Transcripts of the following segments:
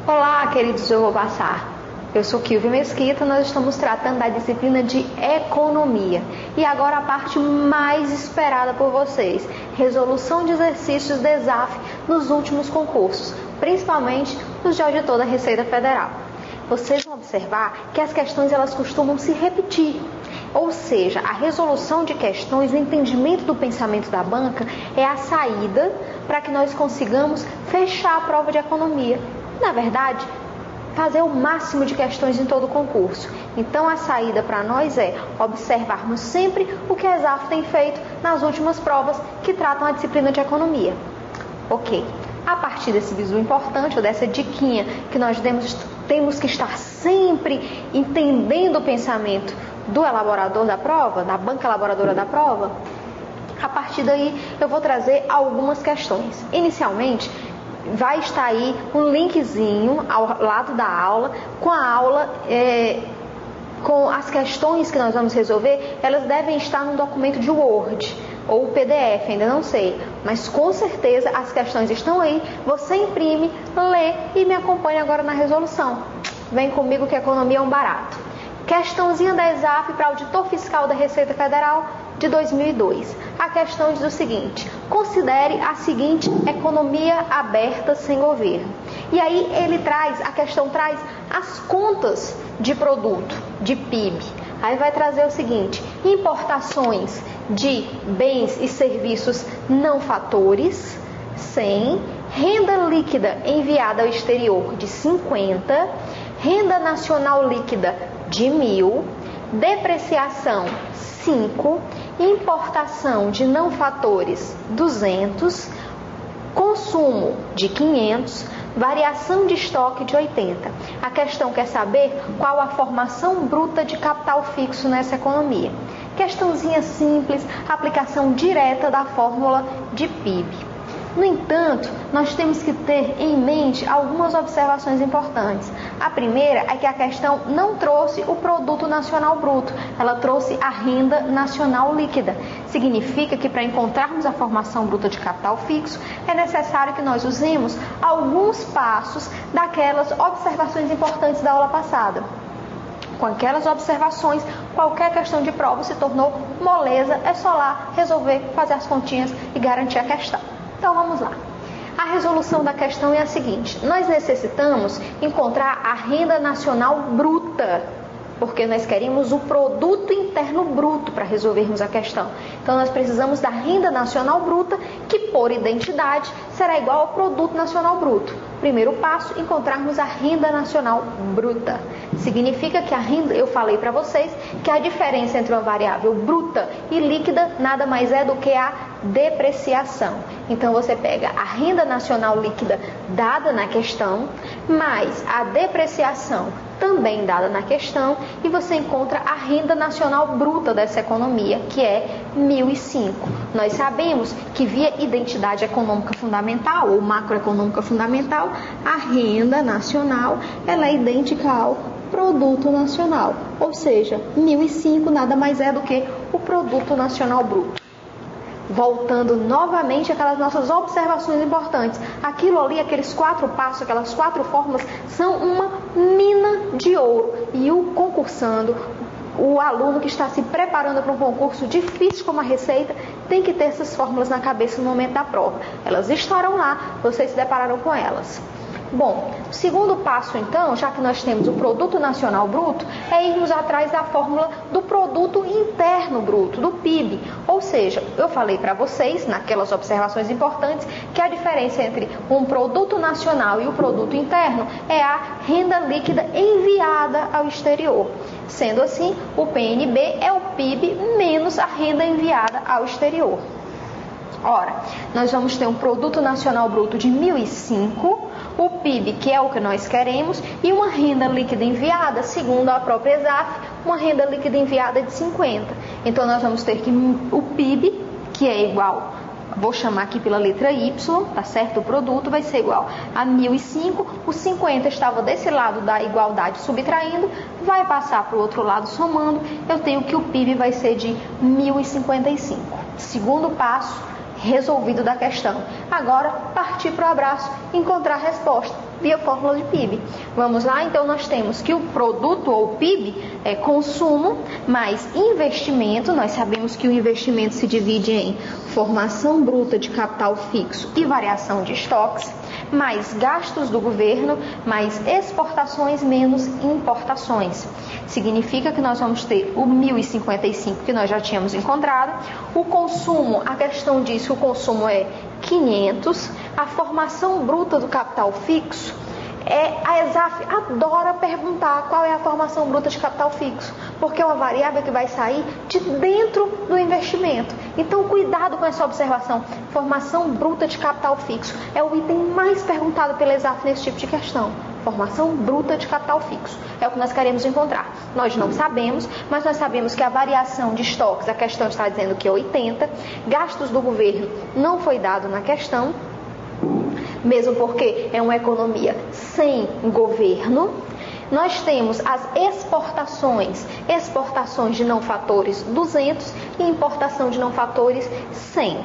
Olá, queridos, eu vou passar. Eu sou Kilvia Mesquita, nós estamos tratando da disciplina de Economia. E agora a parte mais esperada por vocês, resolução de exercícios DESAF nos últimos concursos, principalmente nos de auditor da Receita Federal. Vocês vão observar que as questões elas costumam se repetir. Ou seja, a resolução de questões, o entendimento do pensamento da banca é a saída para que nós consigamos fechar a prova de economia. Na verdade, fazer o máximo de questões em todo o concurso. Então, a saída para nós é observarmos sempre o que a ESAF tem feito nas últimas provas que tratam a disciplina de economia. Ok. A partir desse bizu importante, ou dessa diquinha que nós temos que estar sempre entendendo o pensamento do elaborador da prova, da banca elaboradora da prova, a partir daí eu vou trazer algumas questões. Inicialmente, vai estar aí um linkzinho ao lado da aula, com a aula, com as questões que nós vamos resolver, elas devem estar no documento de Word ou PDF, ainda não sei, mas com certeza as questões estão aí, você imprime, lê e me acompanha agora na resolução. Vem comigo que a economia é um barato. Questãozinha da ESAF para auditor fiscal da Receita Federal de 2002. A questão diz o seguinte: considere a seguinte economia aberta sem governo. E aí a questão traz as contas de produto, de PIB. Aí vai trazer o seguinte: importações de bens e serviços não fatores, 100, renda líquida enviada ao exterior de 50, renda nacional líquida de 1.000, depreciação 5, importação de não fatores 200, consumo de 500, variação de estoque de 80. A questão quer saber qual a formação bruta de capital fixo nessa economia. Questãozinha simples, aplicação direta da fórmula de PIB. No entanto, nós temos que ter em mente algumas observações importantes. A primeira é que a questão não trouxe o produto nacional bruto, ela trouxe a renda nacional líquida. Significa que para encontrarmos a formação bruta de capital fixo, é necessário que nós usemos alguns passos daquelas observações importantes da aula passada. Com aquelas observações, qualquer questão de prova se tornou moleza, é só lá resolver, fazer as continhas e garantir a questão. Então vamos lá. A resolução da questão é a seguinte: nós necessitamos encontrar a renda nacional bruta, porque nós queremos o produto interno bruto para resolvermos a questão. Então nós precisamos da renda nacional bruta, que por identidade será igual ao produto nacional bruto. Primeiro passo, encontrarmos a renda nacional bruta. Significa que a renda, eu falei para vocês, que a diferença entre uma variável bruta e líquida nada mais é do que a depreciação. Então você pega a renda nacional líquida dada na questão, mais a depreciação também dada na questão, e você encontra a renda nacional bruta dessa economia, que é 1.005. Nós sabemos que via identidade econômica fundamental ou macroeconômica fundamental, a renda nacional ela é idêntica ao produto nacional, ou seja, 1.005 nada mais é do que o produto nacional bruto. Voltando novamente àquelas nossas observações importantes, aquilo ali, aqueles 4 passos, aquelas 4 fórmulas são uma mina de ouro, e o concursando, o aluno que está se preparando para um concurso difícil como a Receita, tem que ter essas fórmulas na cabeça no momento da prova. Elas estarão lá, vocês se depararam com elas. Bom, o segundo passo então, já que nós temos o produto nacional bruto, é irmos atrás da fórmula do produto interno bruto, do PIB. Ou seja, eu falei para vocês, naquelas observações importantes, que a diferença entre um produto nacional e o produto interno é a renda líquida enviada ao exterior. Sendo assim, o PNB é o PIB menos a renda enviada ao exterior. Ora, nós vamos ter um produto nacional bruto de 1.005, o PIB, que é o que nós queremos, e uma renda líquida enviada, segundo a própria ESAF, uma renda líquida enviada de 50. Então nós vamos ter que o PIB, que é igual, vou chamar aqui pela letra Y, tá certo? O produto vai ser igual a 1.005, o 50 estava desse lado da igualdade subtraindo, vai passar para o outro lado somando, eu tenho que o PIB vai ser de 1.055. Segundo passo, resolvido da questão. Agora, partir para o abraço e encontrar a resposta. via fórmula de PIB. Vamos lá? Então nós temos que o produto ou PIB é consumo mais investimento. Nós sabemos que o investimento se divide em formação bruta de capital fixo e variação de estoques, mais gastos do governo, mais exportações menos importações. Significa que nós vamos ter o 1055 que nós já tínhamos encontrado. O consumo, a questão diz que o consumo é 500, a formação bruta do capital fixo, a ESAF adora perguntar qual é a formação bruta de capital fixo, porque é uma variável que vai sair de dentro do investimento. Então, cuidado com essa observação. Formação bruta de capital fixo é o item mais perguntado pela ESAF nesse tipo de questão. Formação bruta de capital fixo. É o que nós queremos encontrar. Nós não sabemos, mas nós sabemos que a variação de estoques, a questão está dizendo que é 80. Gastos do governo não foi dado na questão, mesmo porque é uma economia sem governo. Nós temos as exportações de não fatores 200 e importação de não fatores 100.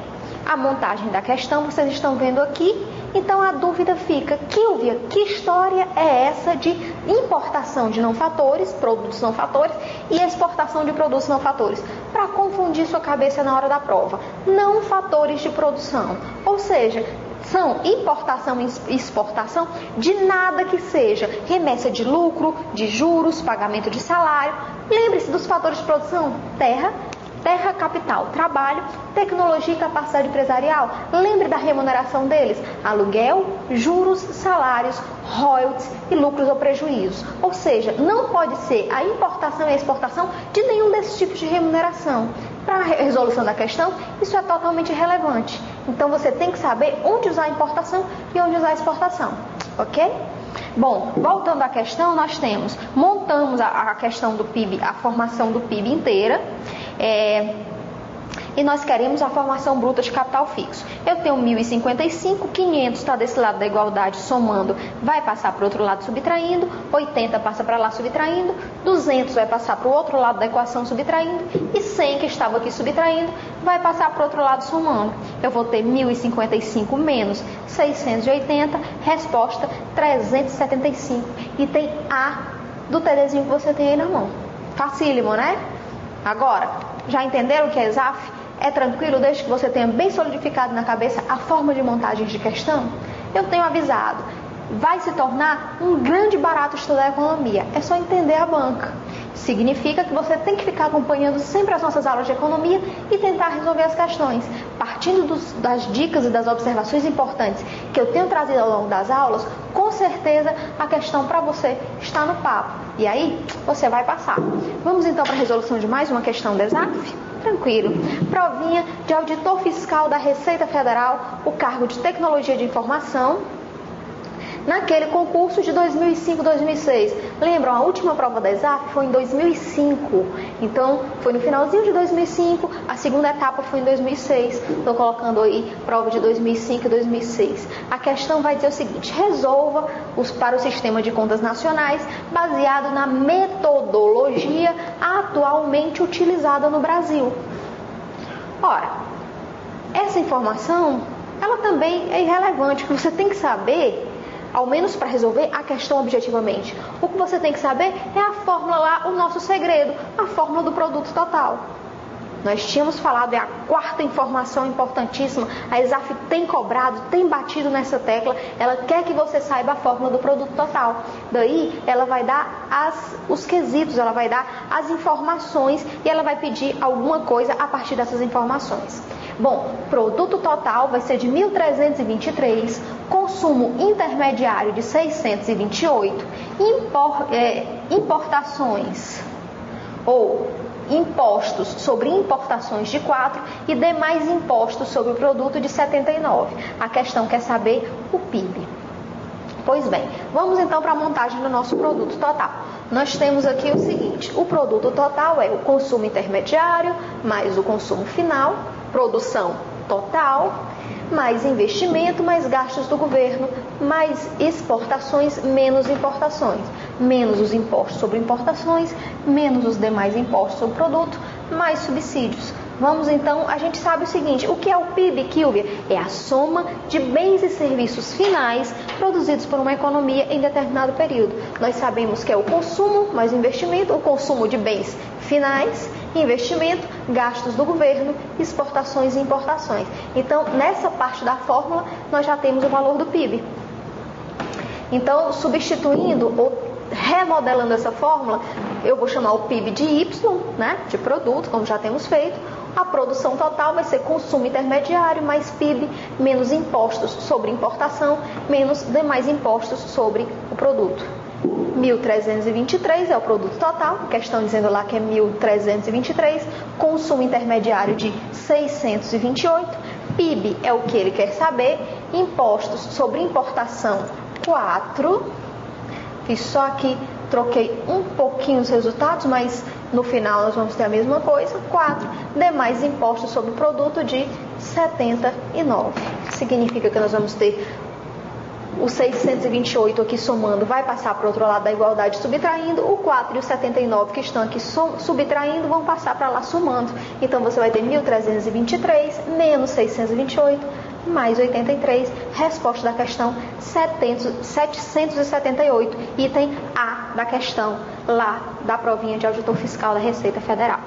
A montagem da questão vocês estão vendo aqui. Então a dúvida fica, Kílvia, que história é essa de importação de não fatores, produtos não fatores, e exportação de produtos não fatores? Para confundir sua cabeça na hora da prova. Não fatores de produção, ou seja, são importação e exportação de nada que seja remessa de lucro, de juros, pagamento de salário. Lembre-se dos fatores de produção: terra, capital, trabalho, tecnologia e capacidade empresarial. Lembre da remuneração deles: aluguel, juros, salários, royalties e lucros ou prejuízos. Ou seja, não pode ser a importação e a exportação de nenhum desses tipos de remuneração. Para a resolução da questão, isso é totalmente irrelevante. Então você tem que saber onde usar a importação e onde usar a exportação, ok? Bom, voltando à questão, nós montamos a questão do PIB, a formação do PIB inteira, e nós queremos a formação bruta de capital fixo. Eu tenho 1055, 500 está desse lado da igualdade, somando, vai passar para o outro lado subtraindo, 80 passa para lá subtraindo, 200 vai passar para o outro lado da equação subtraindo, e 100 que estava aqui subtraindo, vai passar para o outro lado somando. Eu vou ter 1055 menos 680, resposta 375. E tem A do TDzinho que você tem aí na mão. Facílimo, né? Agora, já entenderam o que é ESAF? É tranquilo, desde que você tenha bem solidificado na cabeça a forma de montagem de questão? Eu tenho avisado, vai se tornar um grande barato estudar economia. É só entender a banca. Significa que você tem que ficar acompanhando sempre as nossas aulas de economia e tentar resolver as questões. Partindo das dicas e das observações importantes que eu tenho trazido ao longo das aulas, com certeza a questão para você está no papo. E aí, você vai passar. Vamos então para a resolução de mais uma questão da ESAF? Tranquilo. Provinha de auditor fiscal da Receita Federal, o cargo de tecnologia de informação, naquele concurso de 2005-2006. Lembram, a última prova da ESAF foi em 2005. Então, foi no finalzinho de 2005, a segunda etapa foi em 2006. Estou colocando aí prova de 2005 e 2006. A questão vai dizer o seguinte: resolva para o sistema de contas nacionais baseado na metodologia atualmente utilizada no Brasil. Ora, essa informação, ela também é irrelevante, porque você tem que saber, ao menos para resolver a questão objetivamente, o que você tem que saber é a fórmula lá, o nosso segredo, a fórmula do produto total. Nós tínhamos falado, é a quarta informação importantíssima. A ESAF tem cobrado, tem batido nessa tecla. Ela quer que você saiba a fórmula do produto total. Daí, ela vai dar os quesitos, ela vai dar as informações e ela vai pedir alguma coisa a partir dessas informações. Bom, produto total vai ser de 1.323, consumo intermediário de 628, importações ou impostos sobre importações de 4 e demais impostos sobre o produto de 79. A questão quer saber o PIB. Pois bem, vamos então para a montagem do nosso produto total. Nós temos aqui o seguinte: o produto total é o consumo intermediário mais o consumo final, produção total, mais investimento, mais gastos do governo, mais exportações, menos importações, menos os impostos sobre importações, menos os demais impostos sobre produto, mais subsídios. Vamos então, a gente sabe o seguinte, o que é o PIB, Kilvia? É a soma de bens e serviços finais produzidos por uma economia em determinado período. Nós sabemos que é o consumo mais investimento, o consumo de bens finais, investimento, gastos do governo, exportações e importações. Então, nessa parte da fórmula, nós já temos o valor do PIB. Então, substituindo ou remodelando essa fórmula, eu vou chamar o PIB de Y, né, de produto, como já temos feito. A produção total vai ser consumo intermediário mais PIB, menos impostos sobre importação, menos demais impostos sobre o produto. 1.323 é o produto total, questão dizendo lá que é 1.323, consumo intermediário de 628, PIB é o que ele quer saber, impostos sobre importação 4, fiz só aqui, troquei um pouquinho os resultados, mas no final nós vamos ter a mesma coisa, 4, demais impostos sobre o produto de 79. Significa que nós vamos ter o 628 aqui somando, vai passar para o outro lado da igualdade subtraindo, o 4 e o 79 que estão aqui subtraindo vão passar para lá somando. Então você vai ter 1.323 menos 628 mais 83, resposta da questão 778, item A da questão lá da provinha de auditor fiscal da Receita Federal.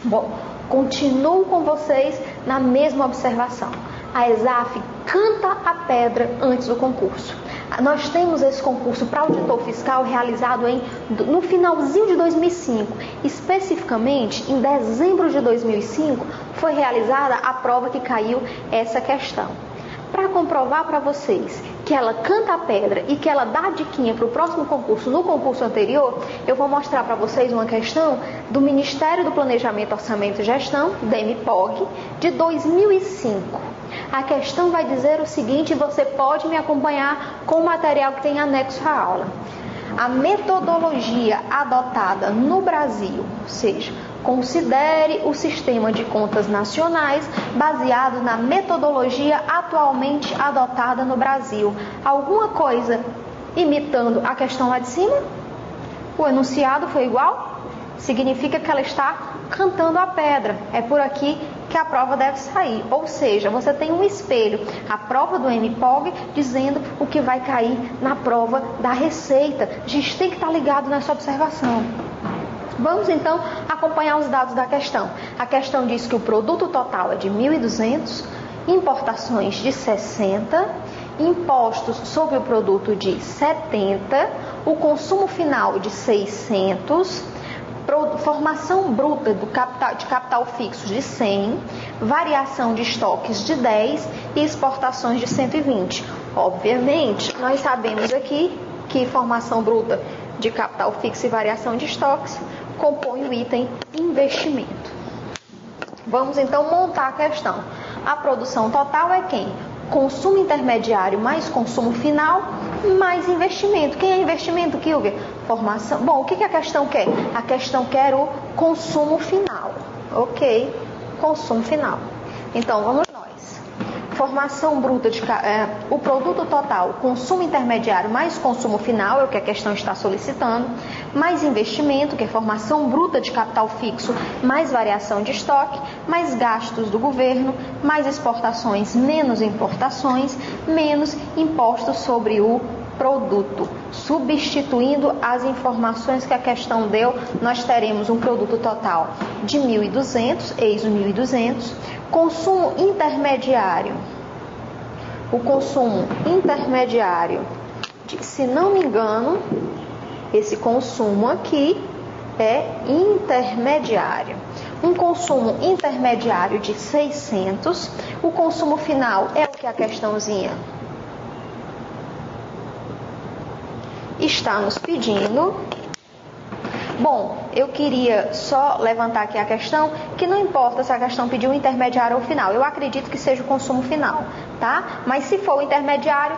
Bom, continuo com vocês na mesma observação. A ESAF canta a pedra antes do concurso. Nós temos esse concurso para auditor fiscal realizado no finalzinho de 2005. Especificamente, em dezembro de 2005, foi realizada a prova que caiu essa questão. Para comprovar para vocês que ela canta a pedra e que ela dá a diquinha para o próximo concurso no concurso anterior, eu vou mostrar para vocês uma questão do Ministério do Planejamento, Orçamento e Gestão, DEMPOG, de 2005. A questão vai dizer o seguinte, você pode me acompanhar com o material que tem anexo à aula. A metodologia adotada no Brasil, ou seja, considere o sistema de contas nacionais baseado na metodologia atualmente adotada no Brasil. Alguma coisa imitando a questão lá de cima? O enunciado foi igual? Significa que ela está cantando a pedra. É por aqui que a prova deve sair. Ou seja, você tem um espelho, a prova do MPOG, dizendo o que vai cair na prova da Receita. A gente tem que estar ligado nessa observação. Vamos então acompanhar os dados da questão. A questão diz que o produto total é de 1.200, importações de 60, impostos sobre o produto de 70, o consumo final de 600, formação bruta de capital fixo de 100, variação de estoques de 10 e exportações de 120. Obviamente, nós sabemos aqui que formação bruta de capital fixo e variação de estoques compõe o item investimento. Vamos então montar a questão. A produção total é quem? Consumo intermediário mais consumo final mais investimento. Quem é investimento, Kilvia? Formação. Bom, o que a questão quer? A questão quer o consumo final. Ok, consumo final. Então, vamos nós. Formação bruta o produto total, consumo intermediário mais consumo final, é o que a questão está solicitando, mais investimento, que é formação bruta de capital fixo, mais variação de estoque, mais gastos do governo, mais exportações, menos importações, menos impostos sobre o produto. Substituindo as informações que a questão deu, nós teremos um produto total de 1.200, eis o 1.200, consumo intermediário. O consumo intermediário, se não me engano, esse consumo aqui é intermediário. Um consumo intermediário de 600, o consumo final é o que a questãozinha está nos pedindo. Bom, eu queria só levantar aqui a questão, que não importa se a questão pediu o intermediário ou o final, eu acredito que seja o consumo final, tá? Mas se for o intermediário,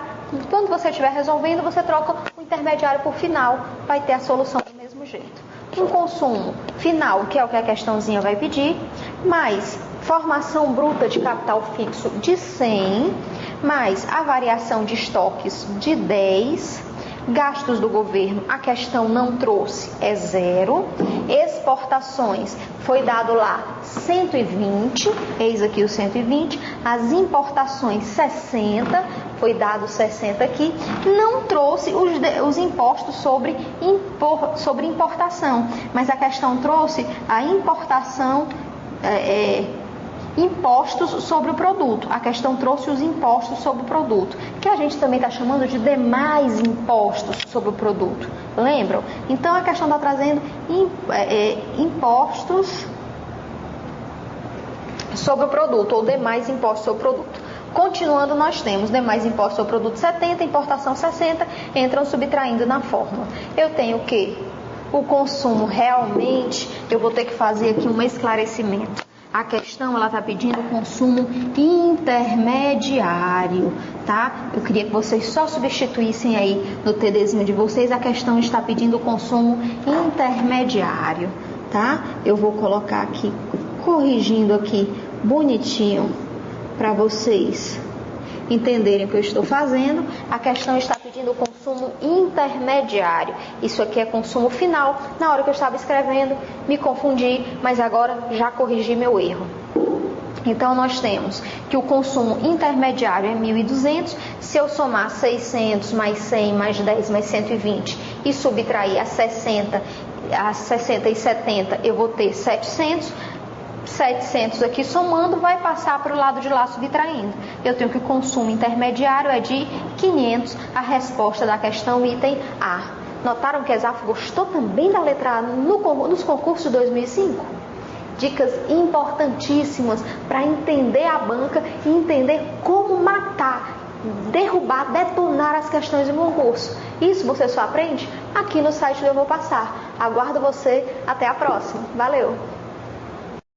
quando você estiver resolvendo, você troca o intermediário por final, vai ter a solução do mesmo jeito. Um consumo final, que é o que a questãozinha vai pedir, mais formação bruta de capital fixo de 100, mais a variação de estoques de 10, gastos do governo, a questão não trouxe, é 0, exportações foi dado lá 120, eis aqui o 120, as importações 60, foi dado 60 aqui, não trouxe os impostos sobre importação, mas a questão trouxe a importação, impostos sobre o produto. A questão trouxe os impostos sobre o produto, que a gente também está chamando de demais impostos sobre o produto. Lembram? Então a questão está trazendo impostos sobre o produto, ou demais impostos sobre o produto. Continuando, nós temos demais impostos sobre o produto 70, importação 60, entram subtraindo na fórmula. Eu tenho que o consumo realmente, eu vou ter que fazer aqui um esclarecimento. A questão, ela está pedindo consumo intermediário, tá? Eu queria que vocês só substituíssem aí no TDzinho de vocês, a questão está pedindo consumo intermediário, tá? Eu vou colocar aqui, corrigindo aqui, bonitinho, para vocês entenderem o que eu estou fazendo. A questão está pedindo consumo intermediário. Isso aqui é consumo final. Na hora que eu estava escrevendo, me confundi, mas agora já corrigi meu erro. Então, nós temos que o consumo intermediário é 1.200. Se eu somar 600 mais 100 mais 10 mais 120 e subtrair a 60 e 70, eu vou ter 700. 700 aqui somando, vai passar para o lado de lá subtraindo. Eu tenho que o consumo intermediário é de 500, a resposta da questão item A. Notaram que Exaf gostou também da letra A nos concursos de 2005? Dicas importantíssimas para entender a banca e entender como matar, derrubar, detonar as questões de concurso. Isso você só aprende aqui no site do Eu Vou Passar. Aguardo você, até a próxima. Valeu!